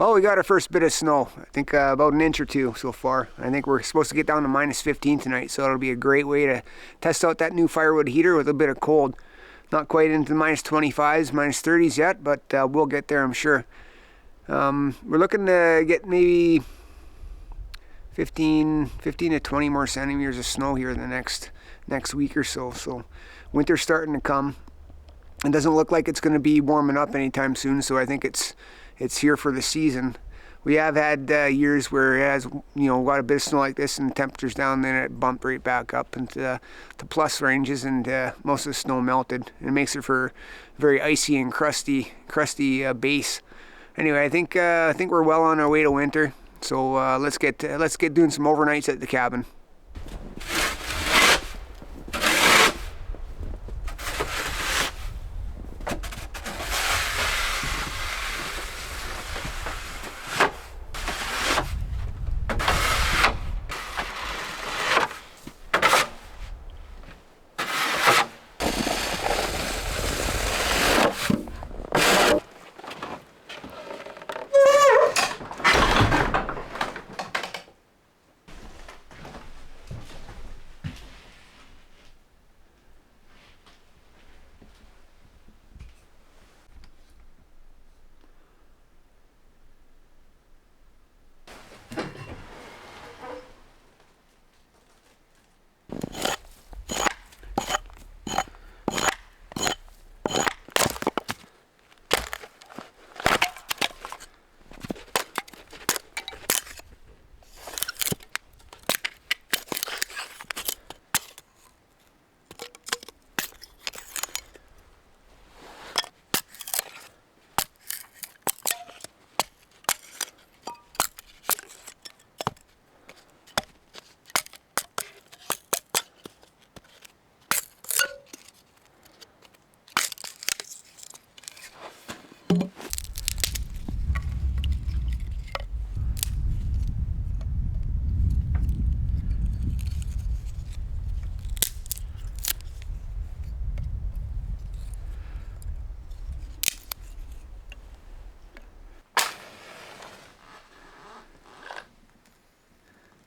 Well, we got our first bit of snow. I think about an inch or two so far. I think we're supposed to get down to -15 tonight, so it'll be a great way to test out that new firewood heater with a bit of cold. Not quite into the -25s, -30s yet, but we'll get there, I'm sure. We're looking to get maybe 15 to 20 more centimeters of snow here in the next week or so. So winter's starting to come. It doesn't look like it's going to be warming up anytime soon, so I think it's here for the season. We have had years where it has, got a bit of snow like this and temperatures down, then it bumped right back up into the plus ranges, and most of the snow melted. It makes it for very icy and crusty base. Anyway, I think we're well on our way to winter. So let's get doing some overnights at the cabin.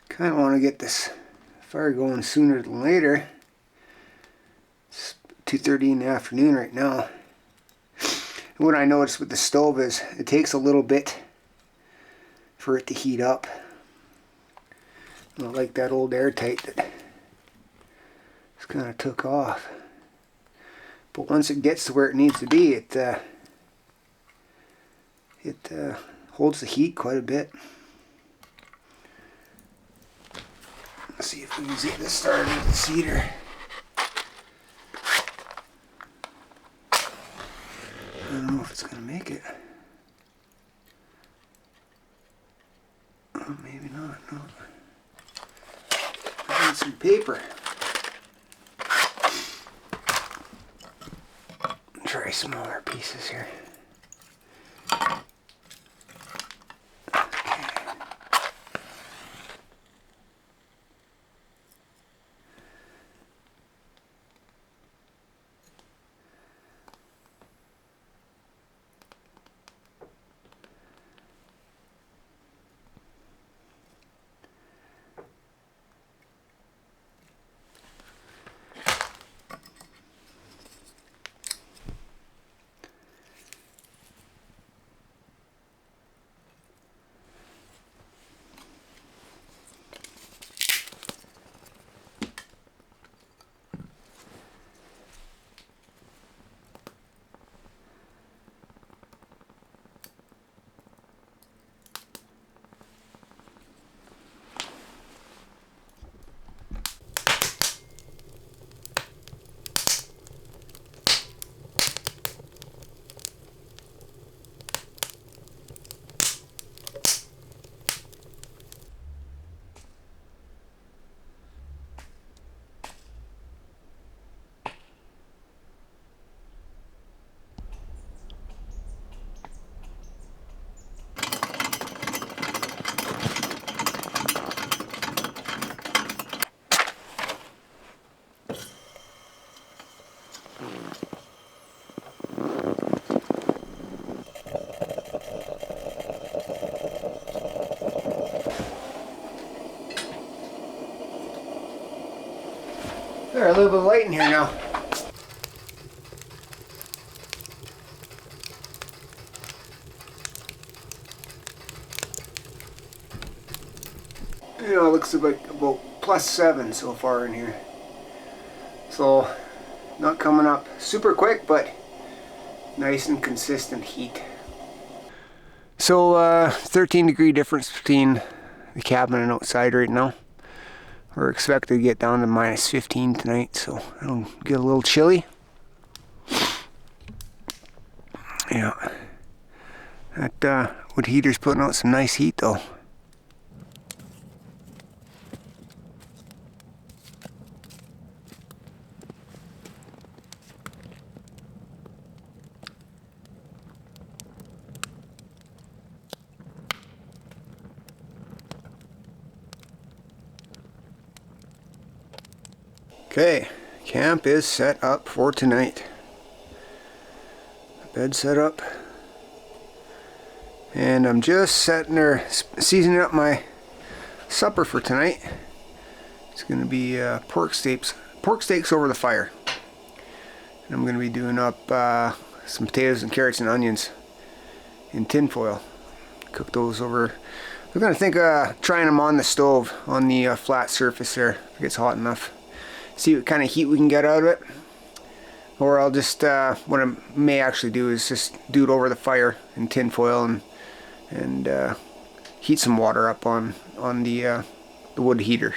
Kind of want to get this fire going sooner than later. It's 2:30 in the afternoon right now. And what I noticed with the stove is it takes a little bit for it to heat up. Not like that old airtight that just kind of took off. But once it gets to where it needs to be, it holds the heat quite a bit. Let's see if we can get this started with the cedar. I don't know if it's going to make it. Oh, maybe not. No. I need some paper. Try smaller pieces here. Try a little bit of light in here now. You know, it looks like about +7 so far in here. So, not coming up super quick, but nice and consistent heat. So, 13-degree difference between the cabin and outside right now. We're expected to get down to -15 tonight, so it'll get a little chilly. Yeah. That wood heater's putting out some nice heat though. Okay, camp is set up for tonight. Bed set up. And I'm just sitting there seasoning up my supper for tonight. It's going to be pork steaks over the fire. And I'm going to be doing up some potatoes and carrots and onions in tin foil. Cook those over. I'm going to think of trying them on the stove on the flat surface there if it gets hot enough. See what kind of heat we can get out of it. Or I'll just, what I may actually do is just do it over the fire in tin foil and heat some water up on the wood heater.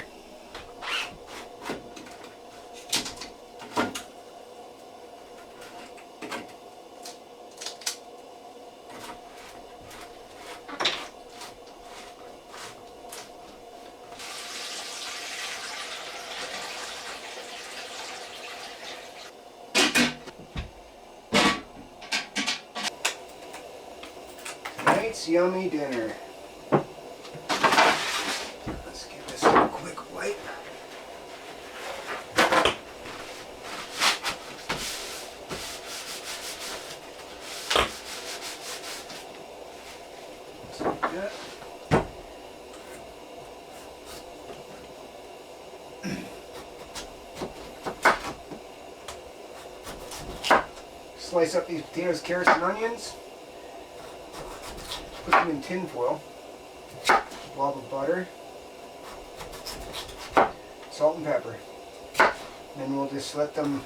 Tonight's yummy dinner. Let's give this a quick wipe. Like that. Slice up these potatoes, carrots, and onions. Put them in tin foil. Blob of butter. Salt and pepper. And then we'll just let them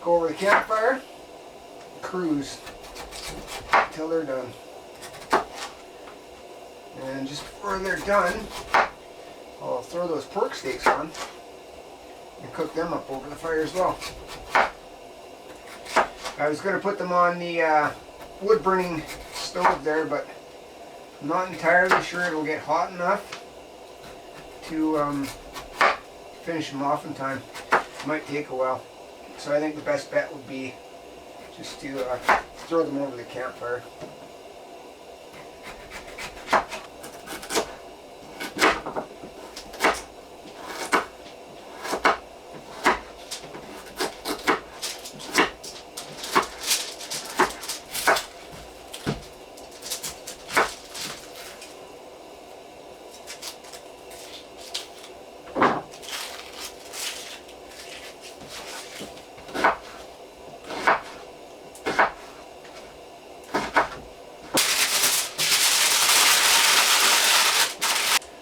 go over the campfire. Cruise until they're done. And just before they're done, I'll throw those pork steaks on and cook them up over the fire as well. I was going to put them on the wood burning stove there, but I'm not entirely sure it'll get hot enough to finish them off in time. It might take a while. So I think the best bet would be just to throw them over the campfire.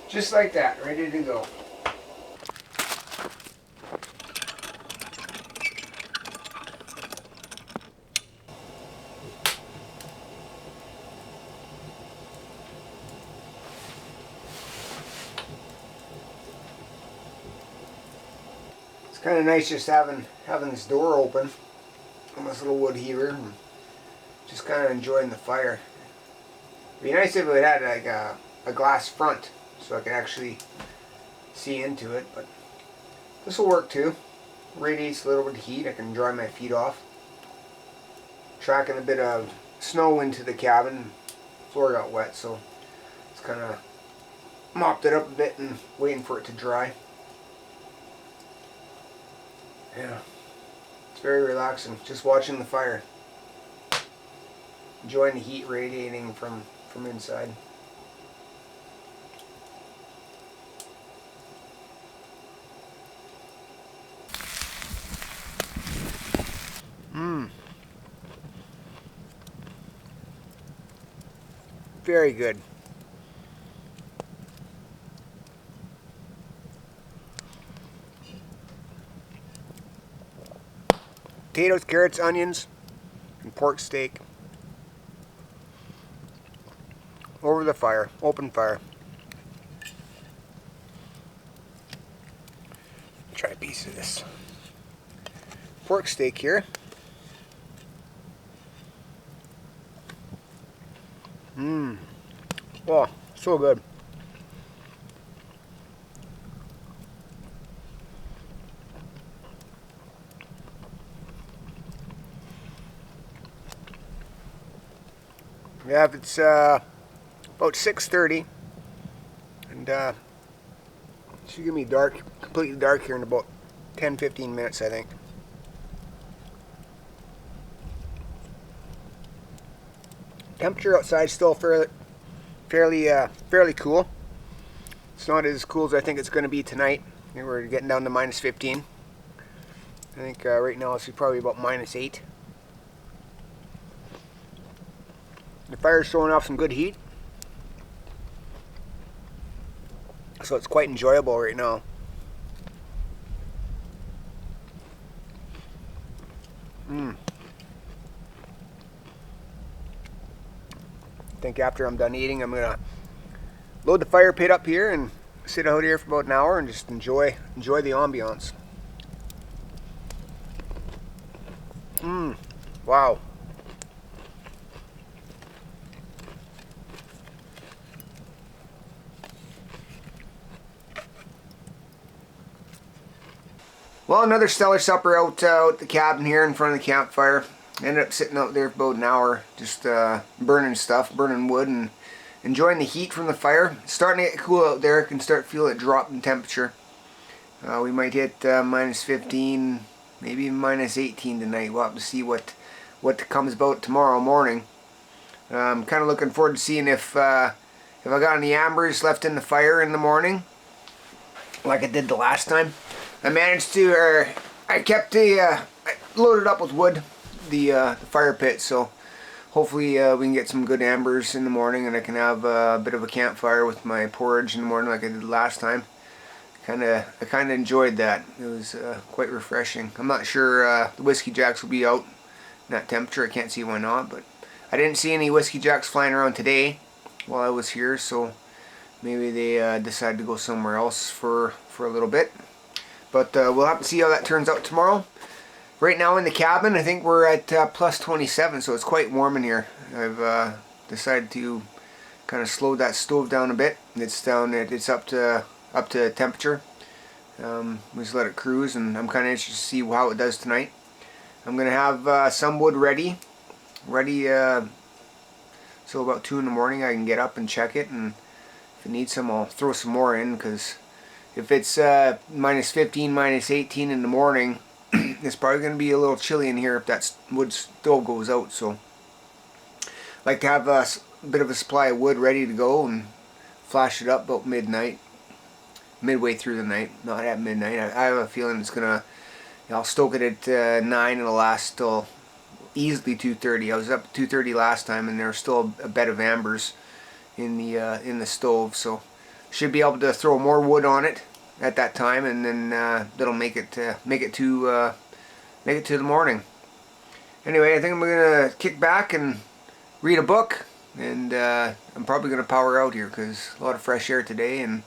Just like that, ready to go. It's kind of nice just having this door open on this little wood heater and just kind of enjoying the fire. It'd be nice if it had like a glass front, so I could actually see into it, but this will work too. Radiates a little bit of heat. I can dry my feet off. Tracking a bit of snow into the cabin. Floor got wet, so it's kind of mopped it up a bit and waiting for it to dry. Yeah, it's very relaxing. Just watching the fire, enjoying the heat radiating from inside. Very good. Potatoes, carrots, onions, and pork steak. Over the fire, open fire. Try a piece of this pork steak here. Oh, so good. Yeah, it's about 6:30, and it should give me dark, completely dark here in about 10-15 minutes, I think. Temperature outside is still fairly cool. It's not as cool as I think it's going to be tonight. We're getting down to -15. I think right now it's probably about -8. The fire's showing off some good heat, so it's quite enjoyable right now. I think after I'm done eating, I'm gonna load the fire pit up here and sit out here for about an hour and just enjoy the ambiance. Wow. Well, another stellar supper out the cabin here in front of the campfire. Ended up sitting out there for about an hour, just burning wood and enjoying the heat from the fire. It's starting to get cool out there. I can start feeling it drop in temperature. We might hit -15, maybe even -18 tonight. We'll have to see what comes about tomorrow morning. I'm kind of looking forward to seeing if I got any ambers left in the fire in the morning, like I did the last time. I managed to, I kept I loaded up with wood, the fire pit, so hopefully we can get some good ambers in the morning and I can have a bit of a campfire with my porridge in the morning like I did last time. I kind of enjoyed that. It was quite refreshing. I'm not sure the Whiskey Jacks will be out in that temperature. I can't see why not, but I didn't see any Whiskey Jacks flying around today while I was here, so maybe they decided to go somewhere else for a little bit. But we'll have to see how that turns out tomorrow. Right now in the cabin, I think we're at +27, so it's quite warm in here. I've decided to kind of slow that stove down a bit. It's up to temperature. We just let it cruise, and I'm kind of interested to see how it does tonight. I'm gonna have some wood ready, so about 2 in the morning I can get up and check it, and if it needs some, I'll throw some more in, because if it's -15, -18 in the morning, it's probably going to be a little chilly in here if that wood still goes out. So I like to have a bit of a supply of wood ready to go and flash it up about midway through the night, not at midnight. I have a feeling it's going to, I'll stoke it at 9 and it'll last till easily 2:30. I was up at 2:30 last time and there was still a bed of ambers in the stove, so should be able to throw more wood on it at that time, and then that'll make it to the morning. Anyway, I think I'm gonna kick back and read a book, and I'm probably gonna power out here because a lot of fresh air today, and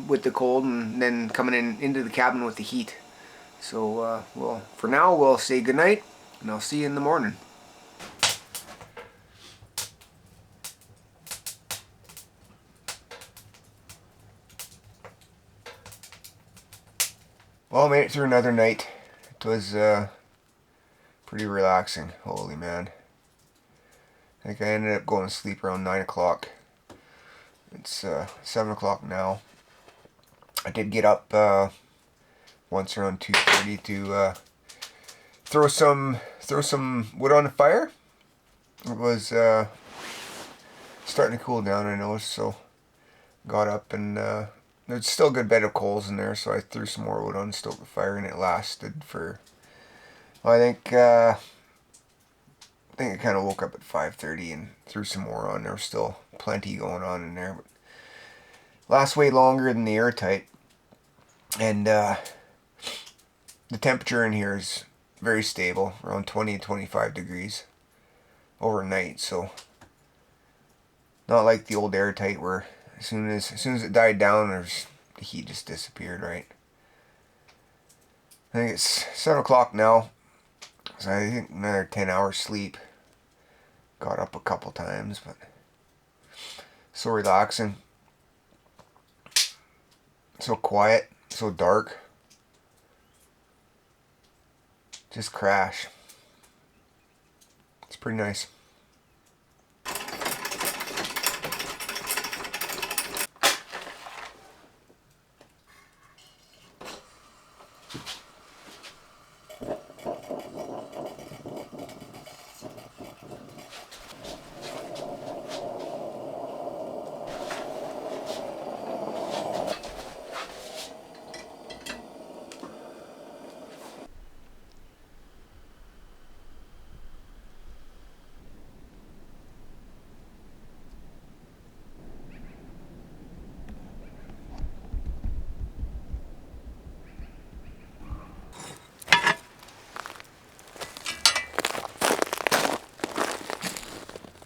with the cold, and then coming into the cabin with the heat. So well, for now we'll say goodnight, and I'll see you in the morning. Well, I made it through another night. It was pretty relaxing. Holy man. I think I ended up going to sleep around 9 o'clock. It's 7 o'clock now. I did get up once around 2:30 to throw some wood on the fire. It was starting to cool down, I noticed, so got up and there's still a good bed of coals in there, so I threw some more wood on, stoked the fire, and it lasted for, well, I think I think I kind of woke up at 5:30 and threw some more on. There was still plenty going on in there, but lasts way longer than the airtight. And the temperature in here is very stable, around 20 to 25 degrees overnight. So not like the old airtight where as soon as it died down, the heat just disappeared, right? I think it's 7 o'clock now, so I think another 10 hours sleep. Got up a couple times, but so relaxing, so quiet, so dark. Just crash. It's pretty nice.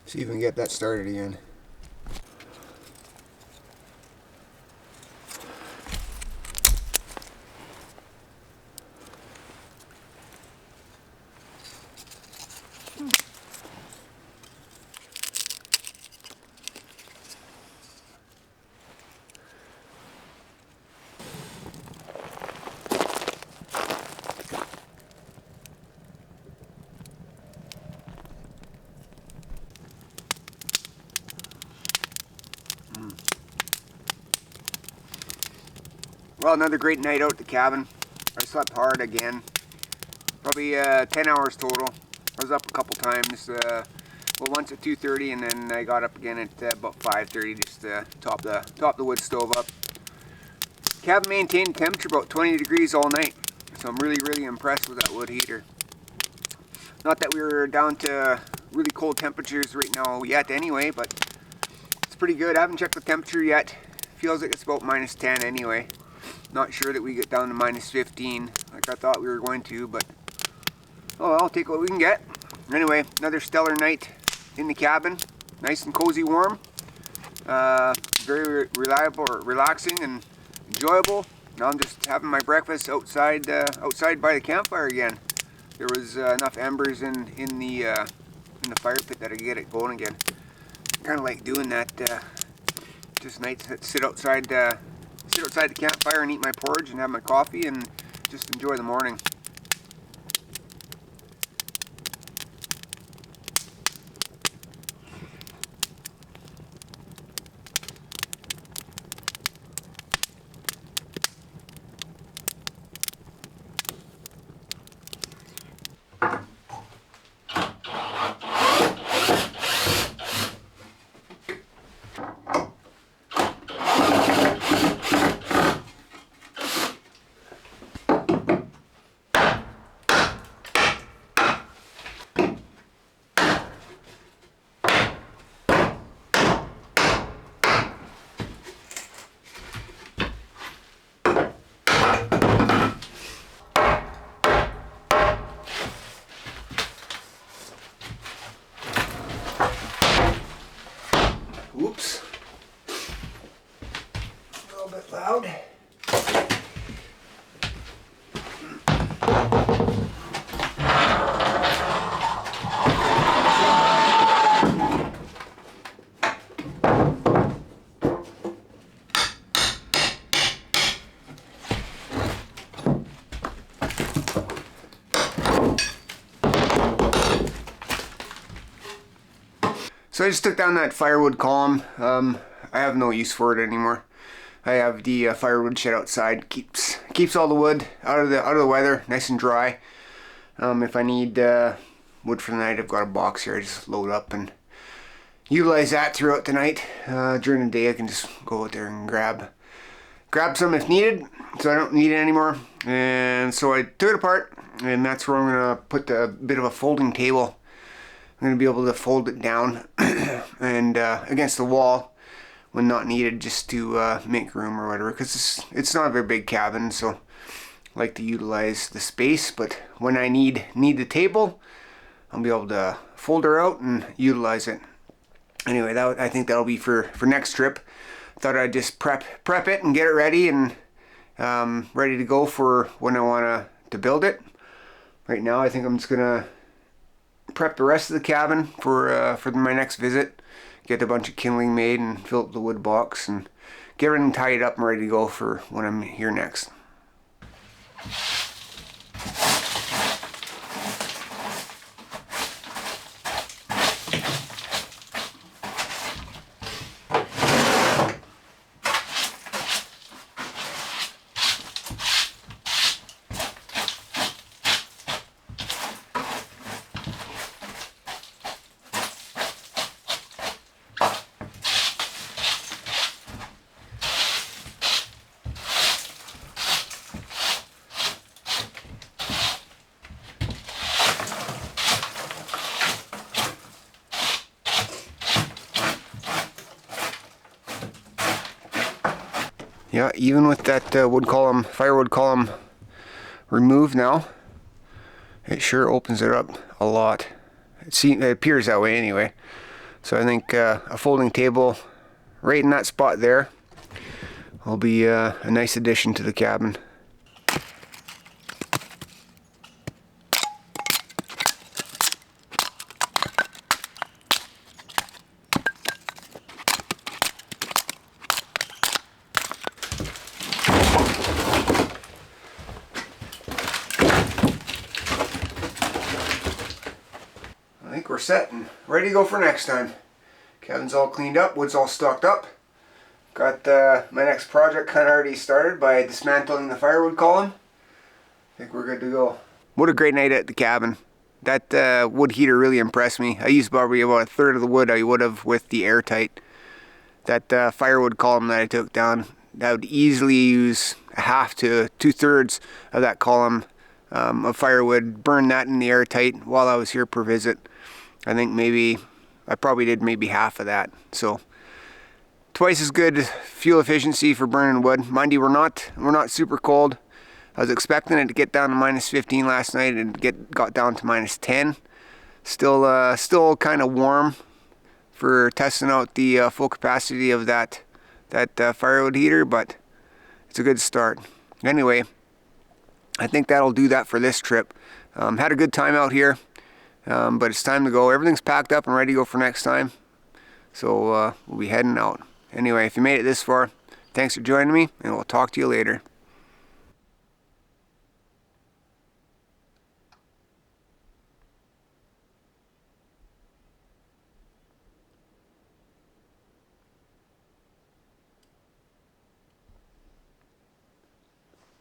See if we can get that started again. Well, another great night out at the cabin. I slept hard again. Probably 10 hours total. I was up a couple times. Well, once at 2:30, and then I got up again at about 5:30 just to top the wood stove up. Cabin maintained temperature about 20 degrees all night, so I'm really impressed with that wood heater. Not that we were down to really cold temperatures right now yet, anyway, but it's pretty good. I haven't checked the temperature yet. Feels like it's about -10 anyway. Not sure that we get down to -15 like I thought we were going to, but oh well, I'll take what we can get. Anyway, another stellar night in the cabin. Nice and cozy, warm. Very reliable, relaxing, and enjoyable. Now I'm just having my breakfast outside by the campfire again. There was enough embers in the fire pit that I get it going again. Kind of like doing that. Just nice to sit outside the campfire and eat my porridge and have my coffee and just enjoy the morning. Oops. A little bit loud. So I just took down that firewood column. I have no use for it anymore. I have the firewood shed outside. Keeps all the wood out of the weather, nice and dry. If I need wood for the night, I've got a box here. I just load up and utilize that throughout the night. During the day, I can just go out there and grab some if needed. So I don't need it anymore. And so I took it apart, and that's where I'm gonna put a bit of a folding table. I'm going to be able to fold it down and against the wall when not needed, just to make room or whatever, because it's not a very big cabin, so I like to utilize the space. But when I need the table, I'll be able to fold her out and utilize it. Anyway, I think that'll be for next trip. Thought I'd just prep it and get it ready and ready to go for when I want to build it. Right now, I think I'm just gonna prep the rest of the cabin for my next visit. Get a bunch of kindling made and fill up the wood box and get everything tied up and ready to go for when I'm here next. Yeah, even with that firewood column removed now, it sure opens it up a lot. It appears that way anyway. So I think a folding table right in that spot there will be a nice addition to the cabin. I think we're set and ready to go for next time. Cabin's all cleaned up, wood's all stocked up. Got my next project kind of already started by dismantling the firewood column. I think we're good to go. What a great night at the cabin. That wood heater really impressed me. I used probably about a third of the wood I would have with the airtight. That firewood column that I took down, that would easily use a half to 2/3 of that column of firewood. Burn that in the airtight while I was here per visit. I think I probably did maybe half of that. So twice as good fuel efficiency for burning wood. Mind you, we're not super cold. I was expecting it to get down to -15 last night and got down to -10. Still kind of warm for testing out the full capacity of that firewood heater, but it's a good start. Anyway, I think that'll do that for this trip. Had a good time out here, but it's time to go. Everything's packed up and ready to go for next time. So we'll be heading out. Anyway, if you made it this far, thanks for joining me, and we'll talk to you later.